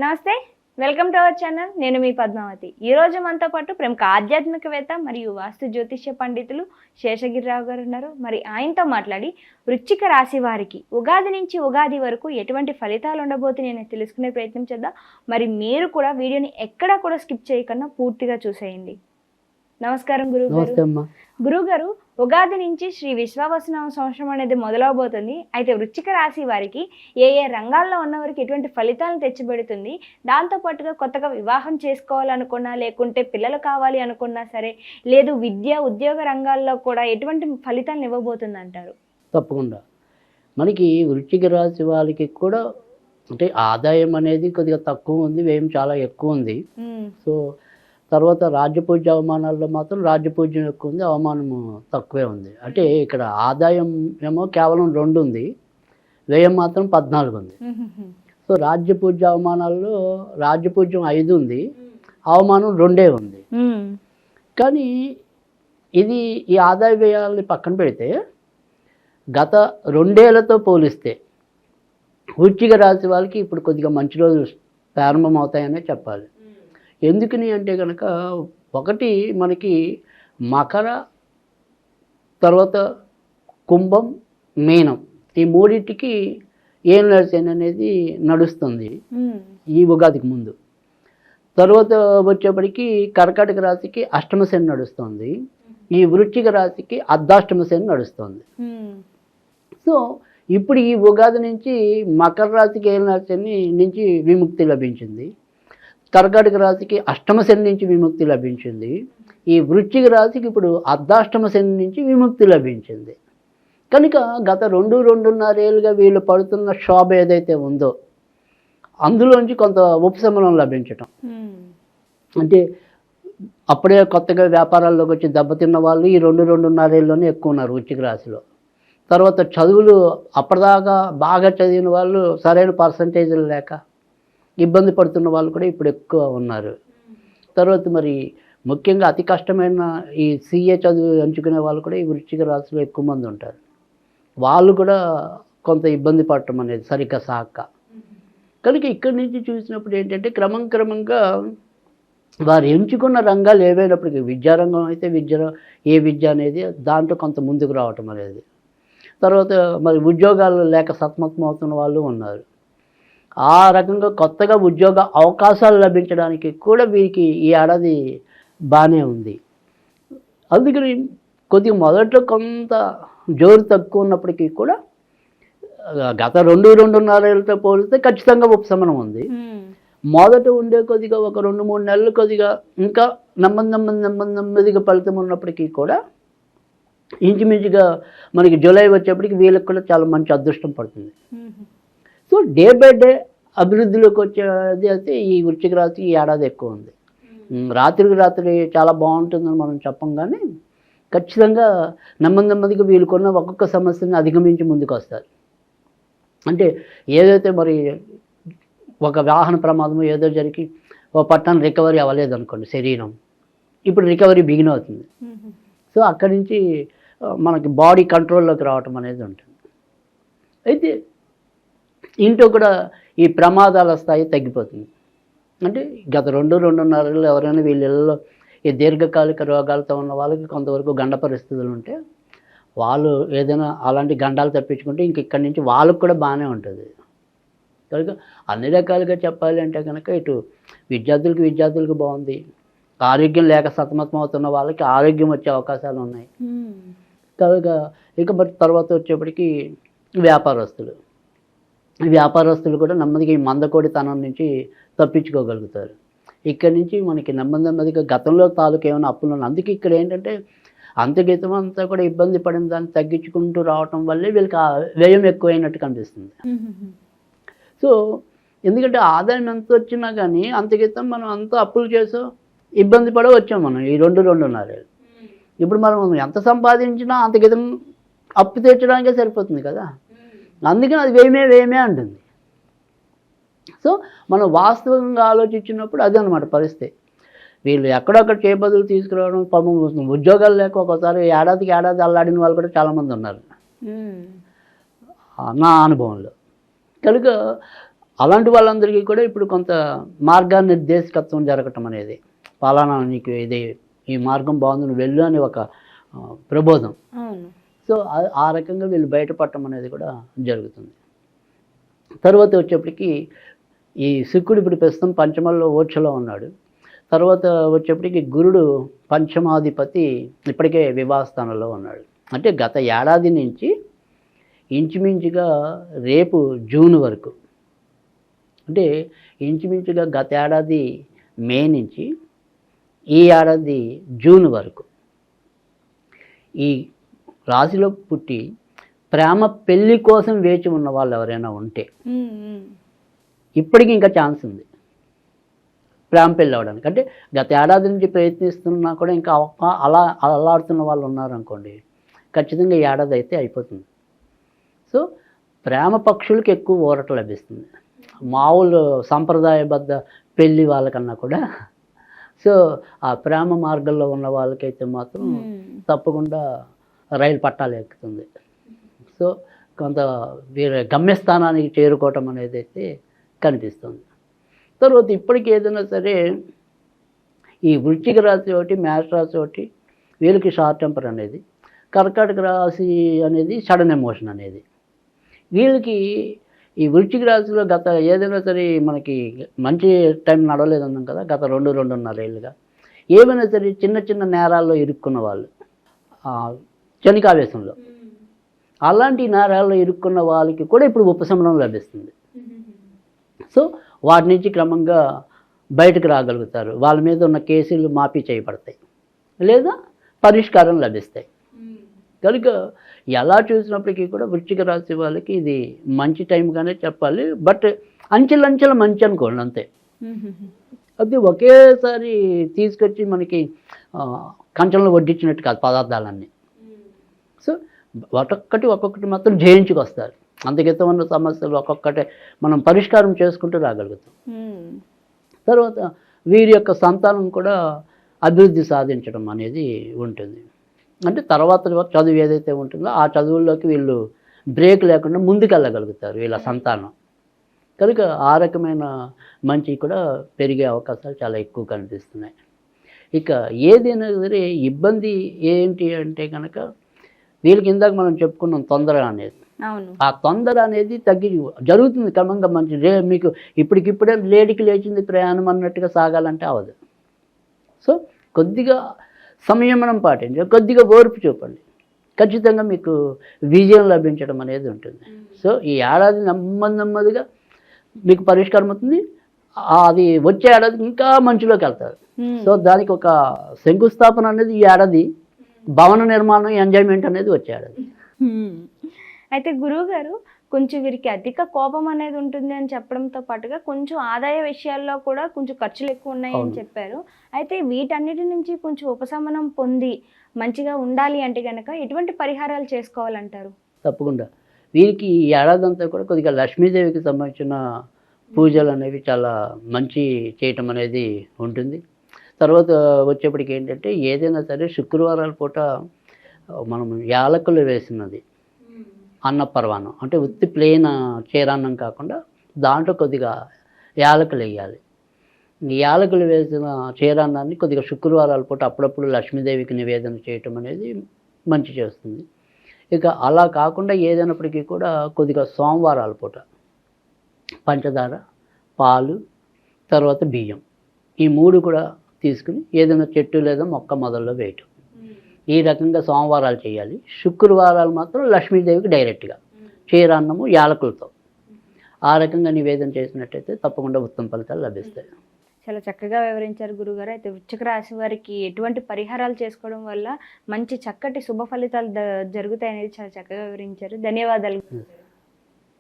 నమస్తే, welcome to our channel. నేను మీ పద్మావతి. ఈ రోజు మనతో పాటు ప్రముఖ ఆధ్యాత్మికవేత్త మరియు వాస్తు జ్యోతిష్య పండితులు శేషగిరిరావు గారు ఉన్నారు. మరి ఆయనతో మాట్లాడి వృశ్చిక రాశి వారికి ఉగాది నుంచి ఉగాది వరకు ఎటువంటి ఫలితాలు ఉండబోతున్నాయని తెలుసుకునే ప్రయత్నం చేద్దాం. మరి మీరు కూడా వీడియోని ఎక్కడా కూడా స్కిప్ చేయకుండా పూర్తిగా చూసేయండి. నమస్కారం గురువు గారు. ఉగాది నుంచి శ్రీ విశ్వావసునామ సంవత్సరం అనేది మొదలవబోతుంది. అయితే వృశ్చిక రాశి వారికి ఏ రంగాల్లో ఉన్నవారికి ఎటువంటి ఫలితాలను తెచ్చిపెడుతుంది, దాంతోపాటుగా కొత్తగా వివాహం చేసుకోవాలనుకున్నా, లేకుంటే పిల్లలు కావాలి అనుకున్నా సరే, లేదు విద్య ఉద్యోగ రంగాల్లో కూడా ఎటువంటి ఫలితాలను ఇవ్వబోతుంది అంటారు? తప్పకుండా మనకి వృశ్చిక రాశి వాళ్ళకి కూడా అంటే ఆదాయం అనేది కొద్దిగా తక్కువ ఉంది, వ్యయం చాలా ఎక్కువ ఉంది. సో తర్వాత రాజ్యపూజ్య అవమానాల్లో మాత్రం రాజ్యపూజ్యం ఎక్కువ ఉంది, అవమానము తక్కువే ఉంది. అంటే ఇక్కడ ఆదాయం ఏమో కేవలం 2 ఉంది, వ్యయం మాత్రం 14 ఉంది. సో రాజ్యపూజ్య అవమానాల్లో రాజ్యపూజ్యం 5 ఉంది, అవమానం 2 ఉంది. కానీ ఇది ఈ ఆదాయ వ్యయాలని పక్కన పెడితే గత 2 ఏళ్లతో పోలిస్తే వృశ్చిక రాశి వాళ్ళకి ఇప్పుడు కొద్దిగా మంచి రోజులు ప్రారంభం అవుతాయనే చెప్పాలి. ఎందుకని అంటే కనుక ఒకటి మనకి మకర, తర్వాత కుంభం, మీనం, ఈ మూడింటికి ఏం నడిచేది అనేది నడుస్తుంది ఈ ఉగాదికి ముందు. తర్వాత వచ్చేప్పటికి కర్కాటక రాశికి అష్టమ శని నడుస్తుంది, ఈ వృశ్చిక రాశికి అర్ధాష్టమ శని నడుస్తుంది. సో ఇప్పుడు ఈ ఉగాది నుంచి మకర రాశికి ఏం నడిచని నుంచి విముక్తి లభించింది, కర్కాటక రాశికి అష్టమ శని నుంచి విముక్తి లభించింది, ఈ వృశ్చిక రాశికి ఇప్పుడు అర్ధాష్టమ శని నుంచి విముక్తి లభించింది. కనుక గత 2-2.5 ఏళ్ళుగా వీళ్ళు పడుతున్న శోభ ఏదైతే ఉందో అందులోంచి కొంత ఉపశమనం లభించటం. అంటే అప్పుడే కొత్తగా వ్యాపారాల్లోకి వచ్చి దెబ్బతిన్న వాళ్ళు ఈ 2-2.5 ఏళ్ళలోనే ఎక్కువ ఉన్నారు వృశ్చిక రాశిలో. తర్వాత చదువులు అప్పటిదాకా బాగా చదివిన వాళ్ళు సరైన పర్సంటేజీలు లేక ఇబ్బంది పడుతున్న వాళ్ళు కూడా ఇప్పుడు ఎక్కువ ఉన్నారు. తర్వాత మరి ముఖ్యంగా అతి కష్టమైన ఈ CA చదువు ఎంచుకునే వాళ్ళు కూడా ఈ వృశ్చిక రాశిలో ఎక్కువ మంది ఉంటారు. వాళ్ళు కూడా కొంత ఇబ్బంది పడటం అనేది సరిగ్గా సాక. కనుక ఇక్కడి నుంచి చూసినప్పుడు ఏంటంటే క్రమంగా వారు ఎంచుకున్న రంగాలు ఏవైనప్పటికీ విద్యారంగం అయితే ఏ విద్య అనేది దాంట్లో కొంత ముందుకు రావటం అనేది, తర్వాత మరి ఉద్యోగాలు లేక సతమతం అవుతున్న వాళ్ళు ఉన్నారు. ఆ రకంగా కొత్తగా ఉద్యోగ అవకాశాలు లభించడానికి కూడా వీరికి ఈ ఏడాది బాగానే ఉంది. అందుకని కొద్దిగా మొదట్లో కొంత జోరు తక్కువ ఉన్నప్పటికీ కూడా గత 2-2.5 ఏళ్ళతో పోలిస్తే ఖచ్చితంగా ఉపశమనం ఉంది. మొదట ఉండే కొద్దిగా ఒక 2-3 నెలలు కొద్దిగా ఇంకా నెమ్మదిగా ఫలితం ఉన్నప్పటికీ కూడా ఇంచుమించుగా మనకి జూలై వచ్చేప్పటికి వీళ్ళకి కూడా చాలా మంచి అదృష్టం పడుతుంది. సో డే బై డే అభివృద్ధిలోకి వచ్చేది అయితే ఈ వృశ్చిక రాశి ఈ ఏడాది ఎక్కువ ఉంది. రాత్రికి రాత్రి చాలా బాగుంటుందని మనం చెప్పం, కానీ ఖచ్చితంగా నెమ్మదిగా వీళ్ళకున్న ఒక్కొక్క సమస్యని అధిగమించి ముందుకు వస్తారు. అంటే ఏదైతే మరి ఒక వాహన ప్రమాదం ఏదో జరిగి ఓ పట్టణం రికవరీ అవ్వలేదు అనుకోండి శరీరం, ఇప్పుడు రికవరీ బిగిన్ అవుతుంది. సో అక్కడి నుంచి మనకి బాడీ కంట్రోల్లోకి రావటం అనేది ఉంటుంది. అయితే ఇంట్లో కూడా ఈ ప్రమాదాల స్థాయి తగ్గిపోతుంది. అంటే గత 2-2.5 ఏళ్ళు ఎవరైనా వీళ్ళలో ఈ దీర్ఘకాలిక రోగాలతో ఉన్న వాళ్ళకి కొంతవరకు గండ పరిస్థితులు ఉంటే వాళ్ళు ఏదైనా అలాంటి గండాలు తప్పించుకుంటే ఇంక ఇక్కడి నుంచి వాళ్ళకు కూడా బాగానే ఉంటుంది. కనుక అన్ని రకాలుగా చెప్పాలి అంటే కనుక ఇటు విద్యార్థులకు బాగుంది, ఆరోగ్యం లేక సతమతం అవుతున్న వాళ్ళకి ఆరోగ్యం వచ్చే అవకాశాలు ఉన్నాయి. కనుక ఇక మరి తర్వాత వచ్చేప్పటికి వ్యాపారస్తులు కూడా నెమ్మదిగా ఈ మందకోడితనం నుంచి తప్పించుకోగలుగుతారు. ఇక్కడి నుంచి మనకి నెమ్మదిగా గతంలో తాలూకు ఏమైనా అప్పులు ఉన్నాయి. అందుకే ఇక్కడ ఏంటంటే అంతగీతం అంతా కూడా ఇబ్బంది పడిన దాన్ని తగ్గించుకుంటూ రావటం వల్లే వీళ్ళకి వ్యయం ఎక్కువైనట్టు కనిపిస్తుంది. సో ఎందుకంటే ఆదాయం ఎంత వచ్చినా కానీ అంతగీతం మనం అంత అప్పులు చేసో ఇబ్బంది పడే వచ్చాం మనం ఈ 2-2.5 ఏళ్ళు. ఇప్పుడు మనం ఎంత సంపాదించినా అంతగీతం అప్పు తీర్చడానికే సరిపోతుంది కదా, అందుకని అది వ్యయమే అంటుంది. సో మనం వాస్తవంగా ఆలోచించినప్పుడు అదే అనమాట పరిస్థితి. వీళ్ళు ఎక్కడొక్కడ చేపదులు తీసుకురావడం, పాపం ఉద్యోగాలు లేక ఒకసారి ఏడాదికి అల్లాడిన వాళ్ళు కూడా చాలామంది ఉన్నారు నా అనుభవంలో. కనుక అలాంటి వాళ్ళందరికీ కూడా ఇప్పుడు కొంత మార్గనిర్దేశకత్వం జరగటం అనేది, పలానా నీకు ఇది ఈ మార్గం బాగుంది నువ్వు వెళ్ళు అని ఒక ప్రబోధం. సో ఆ రకంగా వీళ్ళు బయటపడటం అనేది కూడా జరుగుతుంది. తర్వాత వచ్చేప్పటికి ఈ శుక్రుడు ఇప్పుడు ప్రస్తుతం పంచమంలో ఓర్చలో ఉన్నాడు. తర్వాత వచ్చేప్పటికి గురుడు పంచమాధిపతి ఇప్పటికే వివాహస్థానంలో ఉన్నాడు. అంటే గత ఏడాది నుంచి ఇంచుమించుగా రేపు జూన్ వరకు, అంటే ఇంచుమించుగా గత ఏడాది మే నుంచి ఈ ఏడాది జూన్ వరకు ఈ రాశిలో పుట్టి ప్రేమ పెళ్ళి కోసం వేచి ఉన్న వాళ్ళు ఎవరైనా ఉంటే ఇప్పటికీ ఇంకా ఛాన్స్ ఉంది ప్రేమ పెళ్ళి అవ్వడానికి. అంటే గత ఏడాది నుంచి ప్రయత్నిస్తున్నా కూడా ఇంకా అల్లాడుతున్న వాళ్ళు ఉన్నారనుకోండి, ఖచ్చితంగా ఈ ఏడాది అయితే అయిపోతుంది. సో ప్రేమ పక్షులకి ఎక్కువ ఊరట లభిస్తుంది, మామూలు సంప్రదాయబద్ధ పెళ్ళి వాళ్ళకన్నా కూడా. సో ఆ ప్రేమ మార్గంలో ఉన్న వాళ్ళకైతే మాత్రం తప్పకుండా రైలు పట్టాలు ఎక్కుతుంది. సో కొంత వీరి గమ్యస్థానానికి చేరుకోవటం అనేది అయితే కనిపిస్తుంది. తర్వాత ఇప్పటికి ఏదైనా సరే ఈ వృశ్చిక రాశి ఒకటి, మేష రాశి ఒకటి వీళ్ళకి షార్ట్ టెంపర్ అనేది, కర్కాటక రాశి అనేది సడన్ ఎమోషన్ అనేది. వీళ్ళకి ఈ వృశ్చిక రాశిలో గత ఏదైనా సరే మనకి మంచి టైం నడవలేదన్నాం కదా, గత 2-2.5 ఏళ్ళుగా ఏమైనా సరే చిన్న చిన్న నేరాల్లో ఇరుక్కున్న వాళ్ళు, క్షణికావేశంలో అలాంటి నేరాల్లో ఇరుక్కున్న వాళ్ళకి కూడా ఇప్పుడు ఉపశమనం లభిస్తుంది. సో వాటి నుంచి క్రమంగా బయటకు రాగలుగుతారు, వాళ్ళ మీద ఉన్న కేసులు మాఫీ చేయబడతాయి లేదా పరిష్కారం లభిస్తాయి. కనుక ఎలా చూసినప్పటికీ కూడా వృశ్చిక రాశి వాళ్ళకి ఇది మంచి టైంగానే చెప్పాలి. బట్ అంచెలంచెల మంచి అనుకోండి అంతే. అది ఒకేసారి తీసుకొచ్చి మనకి కంచంలో వడ్డించినట్టు కాదు పదార్థాలన్నీ. సో ఒక్కొక్కటి మాత్రం జయించుకొస్తారు. అందుకైతే ఉన్న సమస్యలు ఒక్కొక్కటే మనం పరిష్కారం చేసుకుంటూ రాగలుగుతాం. తర్వాత వీరి యొక్క సంతానం కూడా అభివృద్ధి సాధించడం అనేది ఉంటుంది. అంటే తర్వాత చదువు ఏదైతే ఉంటుందో ఆ చదువుల్లోకి వీళ్ళు బ్రేక్ లేకుండా ముందుకెళ్ళగలుగుతారు వీళ్ళ సంతానం. కనుక ఆ రకమైన మంచి కూడా పెరిగే అవకాశాలు చాలా ఎక్కువ కనిపిస్తున్నాయి. ఇక ఏదైనా సరే ఇబ్బంది ఏంటి అంటే కనుక వీళ్ళకి ఇందాక మనం చెప్పుకున్నాం తొందర అనేది. ఆ తొందర అనేది జరుగుతుంది క్రమంగా. మంచి మీకు ఇప్పటికిప్పుడే లేడికి లేచింది ప్రయాణం అన్నట్టుగా సాగాలంటే అవదు. సో కొద్దిగా సంయమనం పాటించి కొద్దిగా ఓర్పు చూపండి, ఖచ్చితంగా మీకు విజయం లభించడం అనేది ఉంటుంది. సో ఈ ఏడాది నెమ్మదిగా మీకు పరిష్కారం అవుతుంది. అది వచ్చే ఏడాదికి ఇంకా మంచిలోకి వెళ్తారు. సో దానికి ఒక శంకుస్థాపన అనేది ఈ ఏడాది, భవన నిర్మాణం ఎంజాయ్మెంట్ అనేది వచ్చే ఏడాది. అయితే గురువు గారు కొంచెం వీరికి అధిక కోపం అనేది ఉంటుంది అని చెప్పడంతో పాటుగా కొంచెం ఆదాయ విషయాల్లో కూడా కొంచెం ఖర్చులు ఎక్కువ ఉన్నాయని చెప్పారు. అయితే వీటన్నిటి నుంచి కొంచెం ఉపశమనం పొంది మంచిగా ఉండాలి అంటే కనుక ఎటువంటి పరిహారాలు చేసుకోవాలంటారు? తప్పకుండా వీరికి ఈ ఏడాది అంతా కూడా కొద్దిగా లక్ష్మీదేవికి సంబంధించిన పూజలు అనేవి చాలా మంచి చేయటం అనేది ఉంటుంది. తర్వాత వచ్చేప్పటికి ఏంటంటే ఏదైనా సరే శుక్రవారాల పూట మనం యాలకులు వేసినది అన్నపర్వాణం, అంటే ఉత్తి ప్లేన్ చీరాన్నం కాకుండా దాంట్లో కొద్దిగా యాలకులు వేయాలి. యాలకులు వేసిన చీరాన్నాన్ని కొద్దిగా శుక్రవారాల పూట అప్పుడప్పుడు లక్ష్మీదేవికి నివేదన చేయటం అనేది మంచి చేస్తుంది. ఇక అలా కాకుండా ఏదైనప్పటికీ కూడా కొద్దిగా సోమవారాల పూట పంచదార, పాలు, తర్వాత బియ్యం ఈ 3 కూడా తీసుకుని ఏదైనా చెట్టు లేదా మొక్క మొదల్లో వేయటం, ఈ రకంగా సోమవారాలు చేయాలి. శుక్రవారాలు మాత్రం లక్ష్మీదేవికి డైరెక్ట్గా క్షీరాన్నము యాలకులతో ఆ రకంగా నివేదన చేసినట్టయితే తప్పకుండా ఉత్తమ ఫలితాలు లభిస్తాయి. చాలా చక్కగా వివరించారు గురుగారు. అయితే వృశ్చిక రాశి వారికి ఎటువంటి పరిహారాలు చేసుకోవడం వల్ల మంచి చక్కటి శుభ ఫలితాలు జరుగుతాయనేది చాలా చక్కగా వివరించారు. ధన్యవాదాలు.